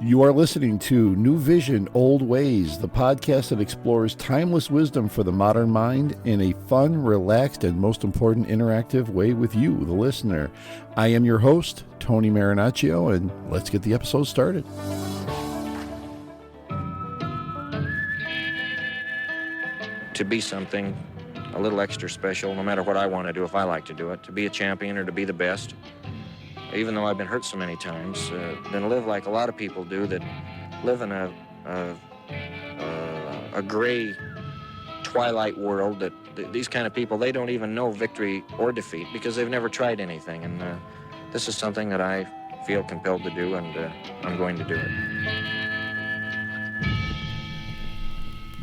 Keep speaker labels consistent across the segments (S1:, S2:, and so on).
S1: You are listening to New Vision, Old Ways, the podcast that explores timeless wisdom for the modern mind in a fun, relaxed, and most important, interactive way with you, the listener. I am your host, Tony Marinaccio, and let's get the episode started.
S2: To be something a little extra special, no matter what I want to do, if I like to do it, to be a champion or to be the best, even though I've been hurt so many times, than live like a lot of people do that live in a gray twilight world that these kind of people, they don't even know victory or defeat because they've never tried anything. And this is something that I feel compelled to do, and I'm going to do it.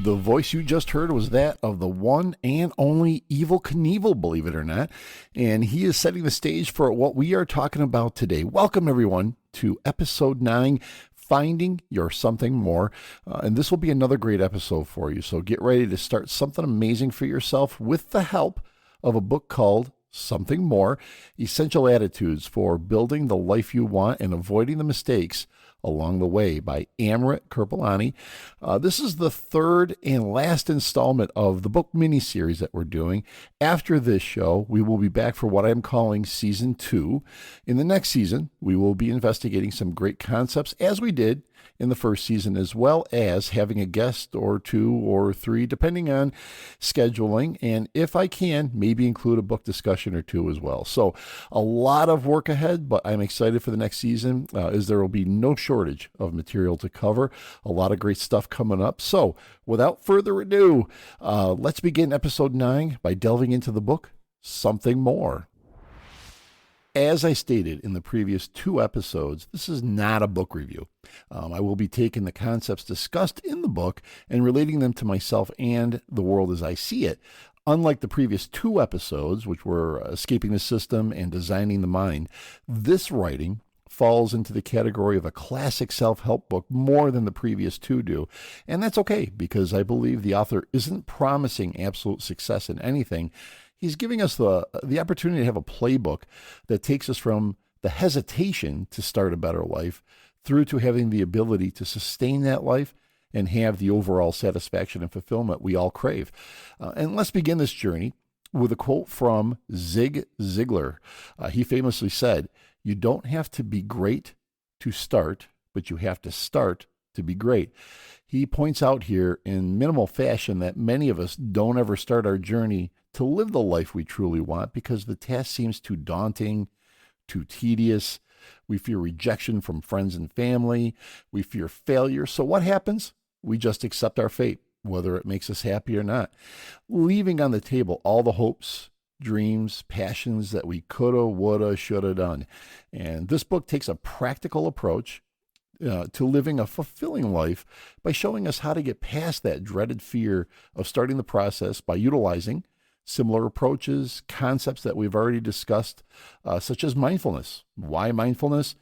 S1: The voice you just heard was that of the one and only Evel Knievel, believe it or not. And he is setting the stage for what we are talking about today. Welcome, everyone, to episode 9, Finding Your Something More. And this will be another great episode for you. So get ready to start something amazing for yourself with the help of a book called Something More, Essential Attitudes for Building the Life You Want and Avoiding the Mistakes Along the Way by Amrit Kirpalani. This is the third and last installment of the book miniseries that we're doing. After this show, we will be back for what I'm calling Season 2. In the next season, we will be investigating some great concepts, as we did in the first season, as well as having a guest or two or three, depending on scheduling. And if I can, maybe include a book discussion or two as well. So a lot of work ahead, but I'm excited for the next season, as there will be no shortage of material to cover. A lot of great stuff coming up. So without further ado, let's begin episode 9 by delving into the book, Something More. As I stated in the previous 2 episodes, this is not a book review. I will be taking the concepts discussed in the book and relating them to myself and the world as I see it. Unlike the previous 2 episodes, which were Escaping the System and Designing the Mind, this writing falls into the category of a classic self-help book more than the previous 2 do. And that's okay, because I believe the author isn't promising absolute success in anything. He's giving us the opportunity to have a playbook that takes us from the hesitation to start a better life through to having the ability to sustain that life and have the overall satisfaction and fulfillment we all crave. And let's begin this journey with a quote from Zig Ziglar. He famously said, "You don't have to be great to start, but you have to start to be great." He points out here in minimal fashion that many of us don't ever start our journey to live the life we truly want because the task seems too daunting, too tedious. We fear rejection from friends and family. We fear failure. So what happens? We just accept our fate, whether it makes us happy or not, leaving on the table all the hopes, dreams, passions that we coulda, woulda, shoulda done. And this book takes a practical approach to living a fulfilling life by showing us how to get past that dreaded fear of starting the process by utilizing similar approaches, concepts that we've already discussed, such as mindfulness. Why mindfulness?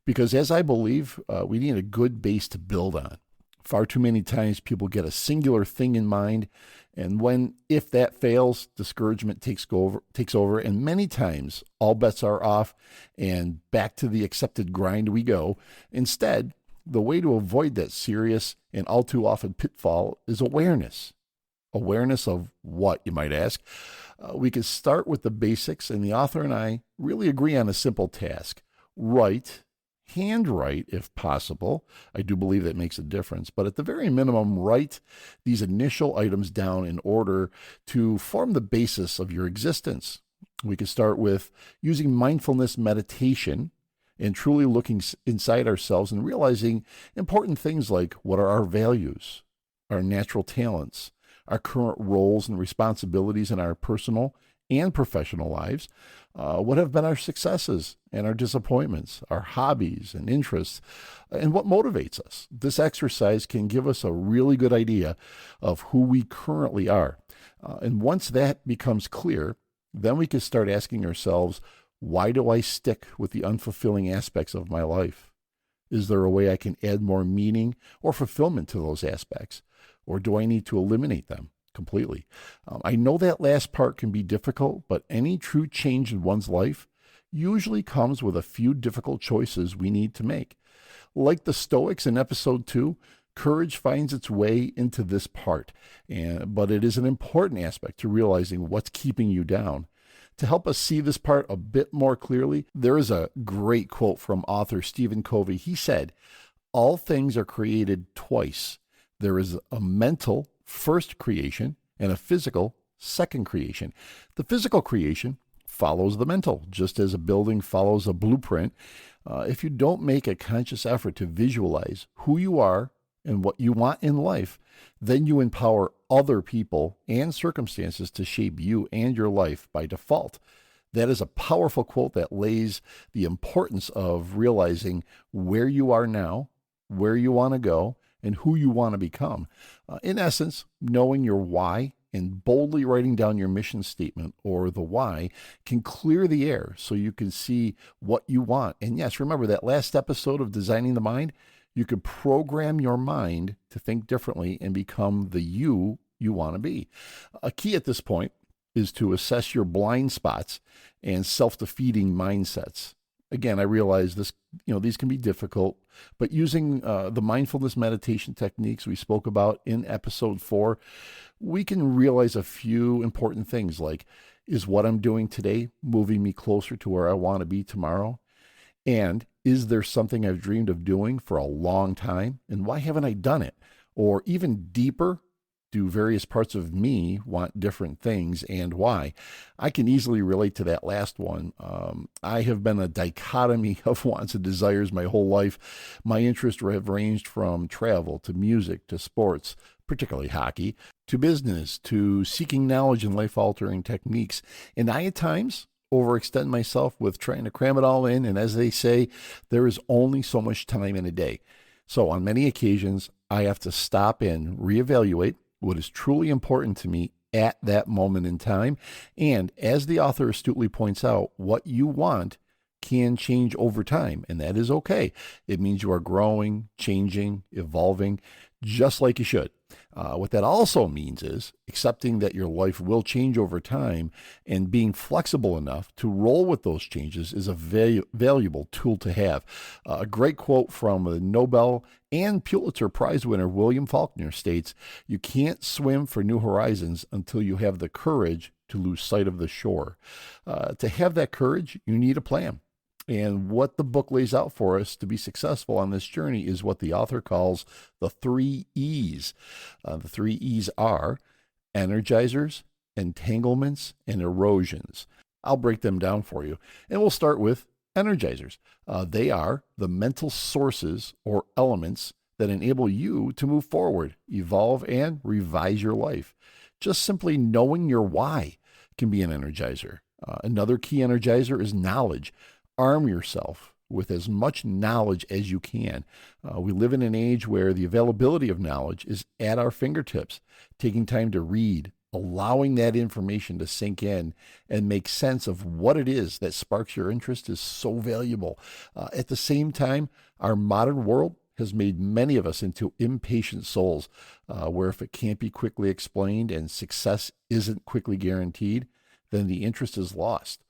S1: Because as I believe, we need a good base to build on. Far too many times people get a singular thing in mind, and if that fails, discouragement takes over, and many times all bets are off, and back to the accepted grind we go. Instead, the way to avoid that serious and all too often pitfall is awareness. Awareness of what, you might ask? We could start with the basics, and the author and I really agree on a simple task. Handwrite, if possible. I do believe that makes a difference, but at the very minimum, write these initial items down in order to form the basis of your existence. We could start with using mindfulness meditation and truly looking inside ourselves and realizing important things like what are our values, our natural talents, our current roles and responsibilities in our personal and professional lives, what have been our successes and our disappointments, our hobbies and interests, and what motivates us. This exercise can give us a really good idea of who we currently are. And once that becomes clear, then we can start asking ourselves, why do I stick with the unfulfilling aspects of my life? Is there a way I can add more meaning or fulfillment to those aspects? Or do I need to eliminate them completely? I know that last part can be difficult, but any true change in one's life usually comes with a few difficult choices we need to make. Like the Stoics in episode 2, courage finds its way into this part, but it is an important aspect to realizing what's keeping you down. To help us see this part a bit more clearly, there is a great quote from author Stephen Covey. He said, "All things are created twice. There is a mental first creation and a physical second creation. The physical creation follows the mental, just as a building follows a blueprint. If you don't make a conscious effort to visualize who you are and what you want in life, then you empower other people and circumstances to shape you and your life by default." That is a powerful quote that lays the importance of realizing where you are now, where you want to go, and who you want to become. In essence, knowing your why and boldly writing down your mission statement or the why can clear the air so you can see what you want. And yes, remember that last episode of Designing the Mind? You could program your mind to think differently and become the you want to be. A key at this point is to assess your blind spots and self-defeating mindsets. Again, I realize this, these can be difficult, but using the mindfulness meditation techniques we spoke about in episode 4, we can realize a few important things like, is what I'm doing today moving me closer to where I want to be tomorrow? And is there something I've dreamed of doing for a long time? And why haven't I done it? Or even deeper, do various parts of me want different things and why? I can easily relate to that last one. I have been a dichotomy of wants and desires my whole life. My interests have ranged from travel to music to sports, particularly hockey, to business, to seeking knowledge and life-altering techniques. And I, at times, overextend myself with trying to cram it all in. And as they say, there is only so much time in a day. So on many occasions, I have to stop and reevaluate what is truly important to me at that moment in time. And as the author astutely points out, what you want can change over time, and that is okay. It means you are growing, changing, evolving, just like you should. What that also means is accepting that your life will change over time and being flexible enough to roll with those changes is a valuable tool to have. A great quote from the Nobel and Pulitzer Prize winner William Faulkner states, "You can't swim for new horizons until you have the courage to lose sight of the shore." To have that courage, you need a plan. And what the book lays out for us to be successful on this journey is what the author calls the 3 E's. The 3 E's are energizers, entanglements, and erosions. I'll break them down for you. And we'll start with energizers. They are the mental sources or elements that enable you to move forward, evolve, and revise your life. Just simply knowing your why can be an energizer. Another key energizer is knowledge. Arm yourself with as much knowledge as you can. We live in an age where the availability of knowledge is at our fingertips. Taking time to read, allowing that information to sink in and make sense of what it is that sparks your interest is so valuable. At the same time, our modern world has made many of us into impatient souls, where if it can't be quickly explained and success isn't quickly guaranteed, then the interest is lost.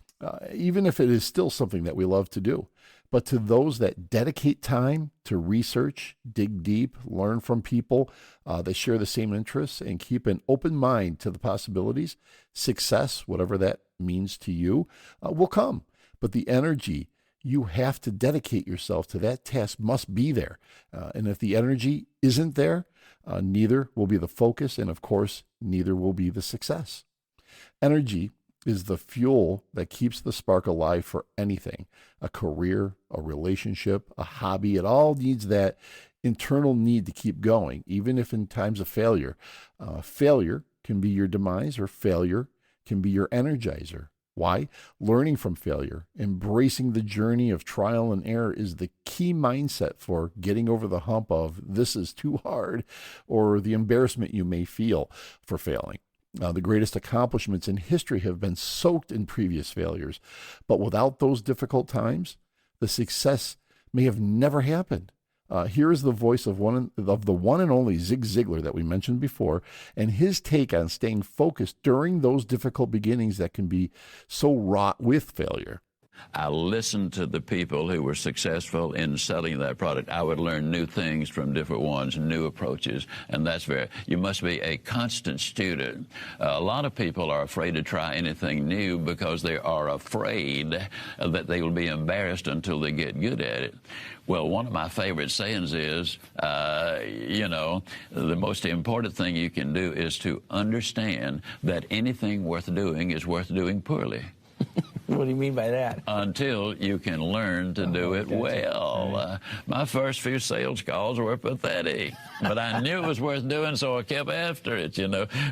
S1: Even if it is still something that we love to do. But to those that dedicate time to research, dig deep, learn from people that share the same interests, and keep an open mind to the possibilities, success, whatever that means to you, will come. But the energy you have to dedicate yourself to that task must be there. And if the energy isn't there, neither will be the focus, and of course, neither will be the success. Energy is the fuel that keeps the spark alive for anything, a career, a relationship, a hobby. It all needs that internal need to keep going, even if in times of failure. Failure can be your demise, or failure can be your energizer. Why? Learning from failure, embracing the journey of trial and error is the key mindset for getting over the hump of this is too hard, or the embarrassment you may feel for failing. The greatest accomplishments in history have been soaked in previous failures, but without those difficult times, the success may have never happened. Here is the voice of the one and only Zig Ziglar that we mentioned before, and his take on staying focused during those difficult beginnings that can be so wrought with failure.
S3: I listened to the people who were successful in selling that product. I would learn new things from different ones, new approaches, and you must be a constant student. A lot of people are afraid to try anything new because they are afraid that they will be embarrassed until they get good at it. Well, one of my favorite sayings is, the most important thing you can do is to understand that anything worth doing is worth doing poorly.
S4: What do you mean by that?
S3: Until you can learn to do it well. My first few sales calls were pathetic, but I knew it was worth doing, so I kept after it,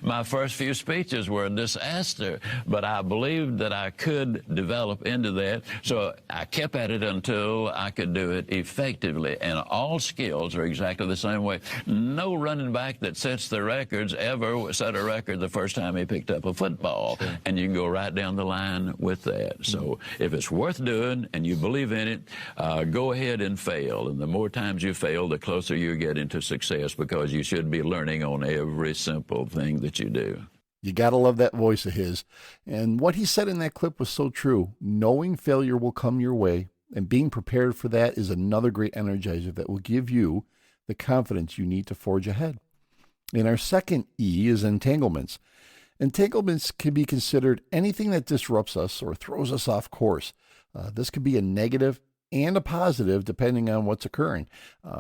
S3: My first few speeches were a disaster, but I believed that I could develop into that, so I kept at it until I could do it effectively, and all skills are exactly the same way. No running back that sets the records ever set a record the first time he picked up a football, and you can go right down the line with that. So if it's worth doing and you believe in it, go ahead and fail. And the more times you fail, the closer you get into success, because you should be learning on every simple thing that you do.
S1: You got to love that voice of his. And what he said in that clip was so true. Knowing failure will come your way, and being prepared for that is another great energizer that will give you the confidence you need to forge ahead. And our second E is entanglements. Entanglements can be considered anything that disrupts us or throws us off course. This could be a negative and a positive depending on what's occurring.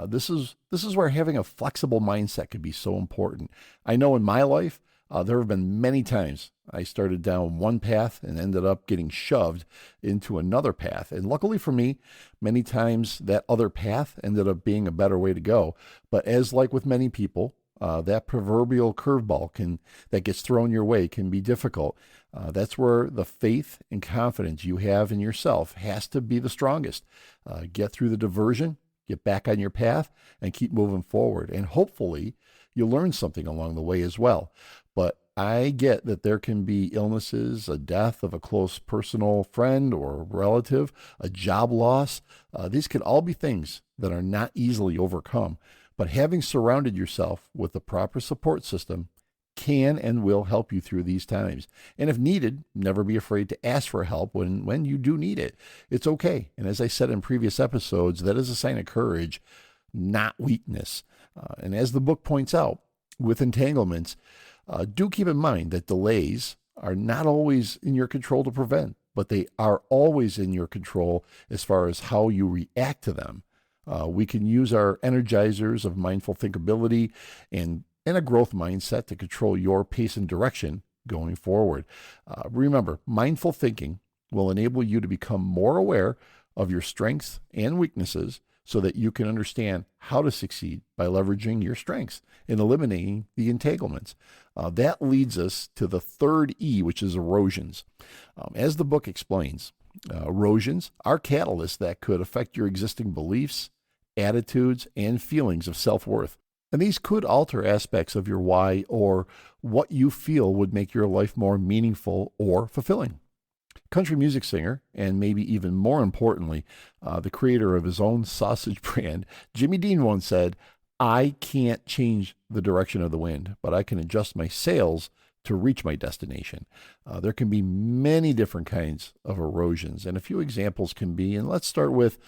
S1: This is where having a flexible mindset could be so important. I know in my life, there have been many times I started down one path and ended up getting shoved into another path. And luckily for me, many times that other path ended up being a better way to go. But as like with many people, that proverbial curveball that gets thrown your way can be difficult. That's where the faith and confidence you have in yourself has to be the strongest. Get through the diversion, get back on your path, and keep moving forward. And hopefully you learn something along the way as well. But I get that there can be illnesses, a death of a close personal friend or relative, a job loss. These can all be things that are not easily overcome. But having surrounded yourself with the proper support system can and will help you through these times. And if needed, never be afraid to ask for help when you do need it. It's okay. And as I said in previous episodes, that is a sign of courage, not weakness. And as the book points out, with entanglements, do keep in mind that delays are not always in your control to prevent, but they are always in your control as far as how you react to them. We can use our energizers of mindful thinkability and a growth mindset to control your pace and direction going forward. Remember, mindful thinking will enable you to become more aware of your strengths and weaknesses so that you can understand how to succeed by leveraging your strengths and eliminating the entanglements. That leads us to the third E, which is erosions. As the book explains, erosions are catalysts that could affect your existing beliefs, attitudes, and feelings of self-worth. And these could alter aspects of your why or what you feel would make your life more meaningful or fulfilling. Country music singer, and maybe even more importantly, the creator of his own sausage brand, Jimmy Dean once said, "I can't change the direction of the wind, but I can adjust my sails to reach my destination." There can be many different kinds of erosions, and a few examples can be, and let's start with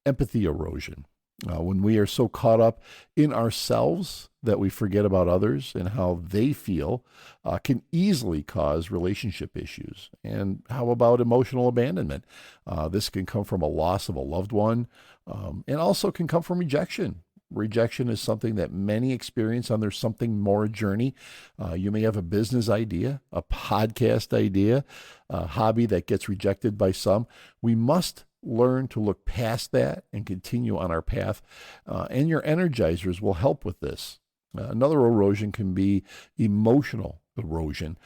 S1: empathy erosion. When we are so caught up in ourselves that we forget about others and how they feel, can easily cause relationship issues. And how about emotional abandonment? This can come from a loss of a loved one, and also can come from rejection. Rejection is something that many experience on their something more journey. You may have a business idea, a podcast idea, a hobby that gets rejected by some. We must learn to look past that and continue on our path. And your energizers will help with this. Another erosion can be emotional erosion.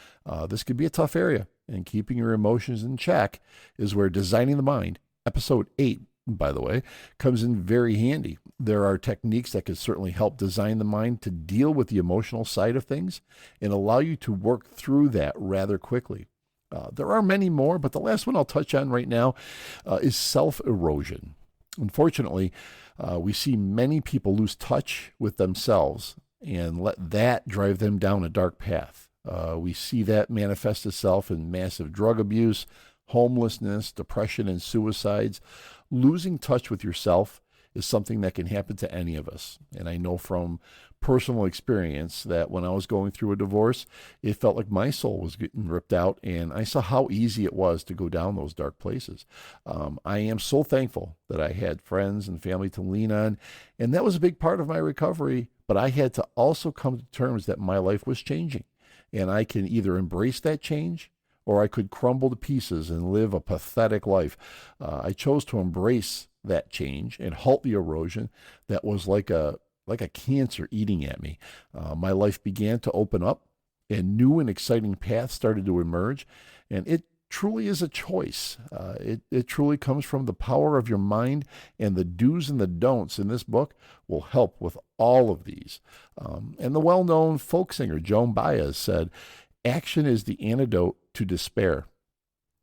S1: This could be a tough area, and keeping your emotions in check is where Designing the Mind, episode 8, by the way, comes in very handy. There are techniques that can certainly help design the mind to deal with the emotional side of things and allow you to work through that rather quickly. There are many more, but the last one I'll touch on right now is self-erosion. Unfortunately, we see many people lose touch with themselves and let that drive them down a dark path. We see that manifest itself in massive drug abuse, homelessness, depression, and suicides. Losing touch with yourself is something that can happen to any of us. And I know from personal experience that when I was going through a divorce, it felt like my soul was getting ripped out, and I saw how easy it was to go down those dark places. I am so thankful that I had friends and family to lean on, and that was a big part of my recovery, but I had to also come to terms that my life was changing, and I can either embrace that change or I could crumble to pieces and live a pathetic life. I chose to embrace that change and halt the erosion that was like a cancer eating at me. My life began to open up, and new and exciting paths started to emerge, and it truly is a choice. It truly comes from the power of your mind, and the do's and the don'ts in this book will help with all of these. And the well-known folk singer Joan Baez said, "Action is the antidote to despair."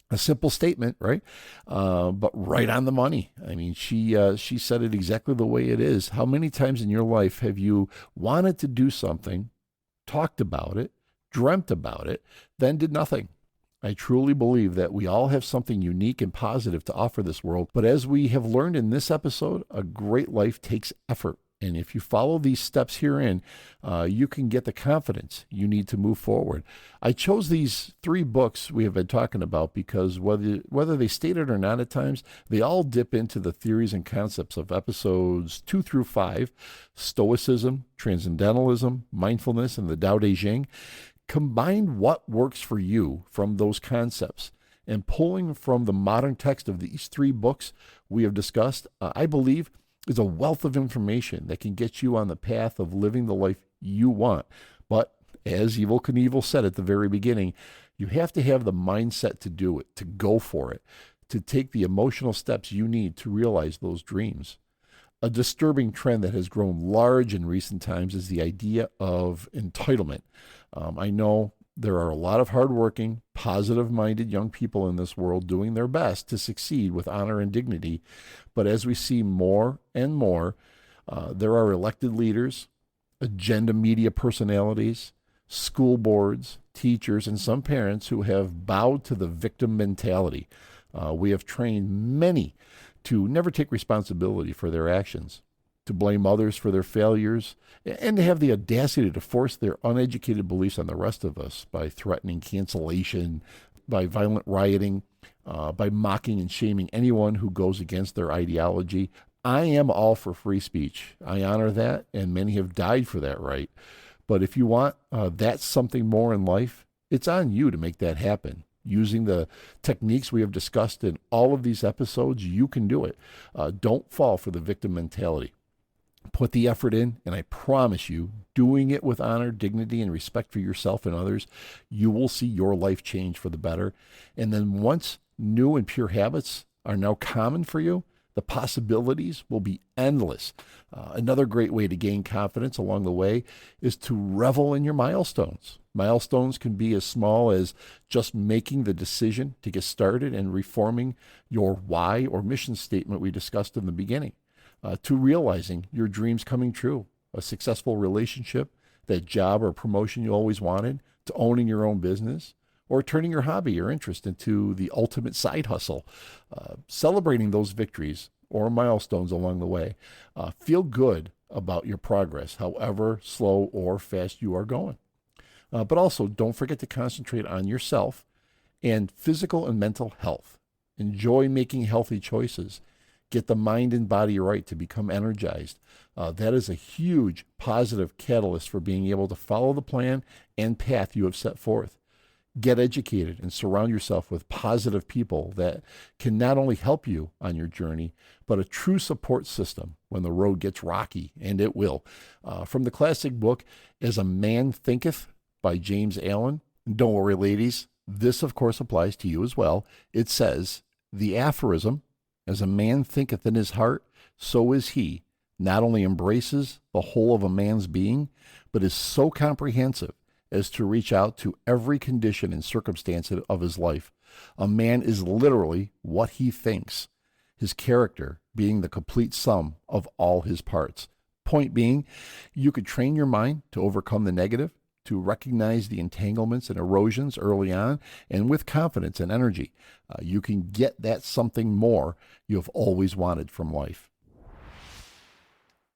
S1: A simple statement, right? But right on the money. I mean, she said it exactly the way it is. How many times in your life have you wanted to do something, talked about it, dreamt about it, then did nothing? I truly believe that we all have something unique and positive to offer this world. But as we have learned in this episode, a great life takes effort. And if you follow these steps herein, you can get the confidence you need to move forward. I chose these 3 books we have been talking about because whether they state it or not at times, they all dip into the theories and concepts of episodes 2 through 5, Stoicism, Transcendentalism, Mindfulness, and the Tao Te Ching. Combine what works for you from those concepts. And pulling from the modern text of these 3 books we have discussed, I believe, is a wealth of information that can get you on the path of living the life you want. But as Evel Knievel said at the very beginning, you have to have the mindset to do it, to go for it, to take the emotional steps you need to realize those dreams. A disturbing trend that has grown large in recent times is the idea of entitlement. I know there are a lot of hardworking, positive-minded young people in this world doing their best to succeed with honor and dignity. But as we see more and more, there are elected leaders, agenda media personalities, school boards, teachers, and some parents who have bowed to the victim mentality. We have trained many to never take responsibility for their actions, to blame others for their failures, and to have the audacity to force their uneducated beliefs on the rest of us by threatening cancellation, by violent rioting, by mocking and shaming anyone who goes against their ideology. I am all for free speech. I honor that, and many have died for that right. But if you want that something more in life, it's on you to make that happen. Using the techniques we have discussed in all of these episodes, you can do it. Don't fall for the victim mentality. Put the effort in, and I promise you, doing it with honor, dignity, and respect for yourself and others, you will see your life change for the better. And then once new and pure habits are now common for you, the possibilities will be endless. Another great way to gain confidence along the way is to revel in your milestones. Milestones can be as small as just making the decision to get started and reforming your why or mission statement we discussed in the beginning. To realizing your dreams coming true, a successful relationship, that job or promotion you always wanted, to owning your own business, or turning your hobby or interest into the ultimate side hustle. Celebrating those victories or milestones along the way. Feel good about your progress, however slow or fast you are going. But also, don't forget to concentrate on yourself and physical and mental health. Enjoy making healthy choices. Get the mind and body right to become energized. That is a huge positive catalyst for being able to follow the plan and path you have set forth. Get educated and surround yourself with positive people that can not only help you on your journey, but a true support system when the road gets rocky, and it will. From the classic book, As a Man Thinketh by James Allen. Don't worry, ladies, this of course applies to you as well. It says, the aphorism, as a man thinketh in his heart, so is he, not only embraces the whole of a man's being, but is so comprehensive as to reach out to every condition and circumstance of his life. A man is literally what he thinks, his character being the complete sum of all his parts. Point being, you could train your mind to overcome the negative, to recognize the entanglements and erosions early on, and with confidence and energy, you can get that something more you have always wanted from life.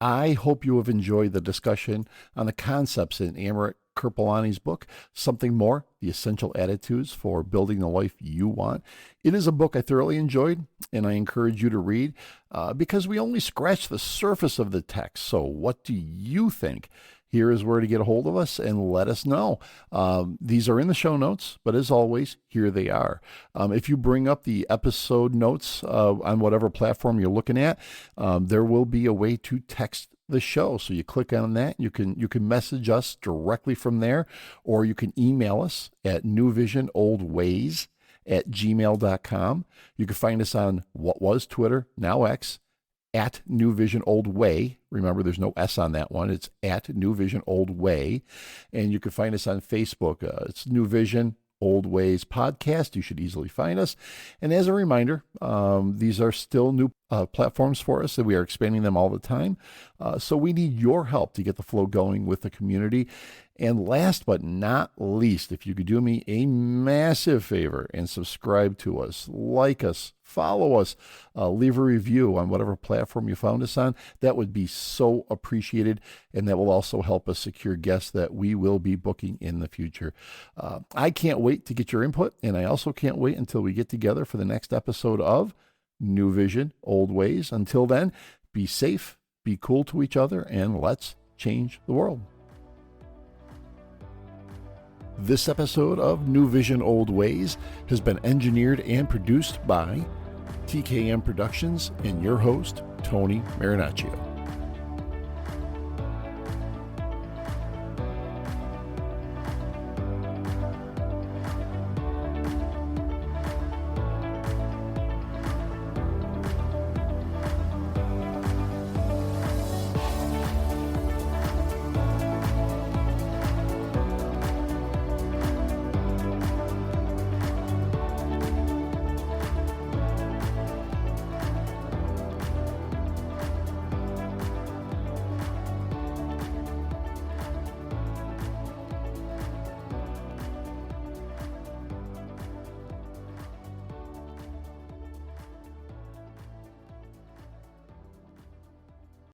S1: I hope you have enjoyed the discussion on the concepts in Amrit Kirpalani's book, Something More, The Essential Attitudes for Building the Life You Want. It is a book I thoroughly enjoyed, and I encourage you to read because we only scratch the surface of the text. So what do you think? Here is where to get a hold of us and let us know. These are in the show notes, but as always, here they are. If you bring up the episode notes on whatever platform you're looking at, there will be a way to text the show. So you click on that, you can message us directly from there, or you can email us at newvisionoldways@gmail.com. You can find us on what was Twitter, now X, at New Vision Old Way. Remember, there's no S on that one. It's at New Vision Old Way. And you can find us on Facebook. It's New Vision Old Ways Podcast. You should easily find us. And as a reminder, these are still new platforms for us, and we are expanding them all the time. So we need your help to get the flow going with the community. And last but not least, if you could do me a massive favor and subscribe to us, like us, follow us, leave a review on whatever platform you found us on, that would be so appreciated. And that will also help us secure guests that we will be booking in the future. I can't wait to get your input. And I also can't wait until we get together for the next episode of New Vision, Old Ways. Until then, be safe, be cool to each other, and let's change the world. This episode of New Vision, Old Ways has been engineered and produced by TKM Productions and your host, Tony Marinaccio.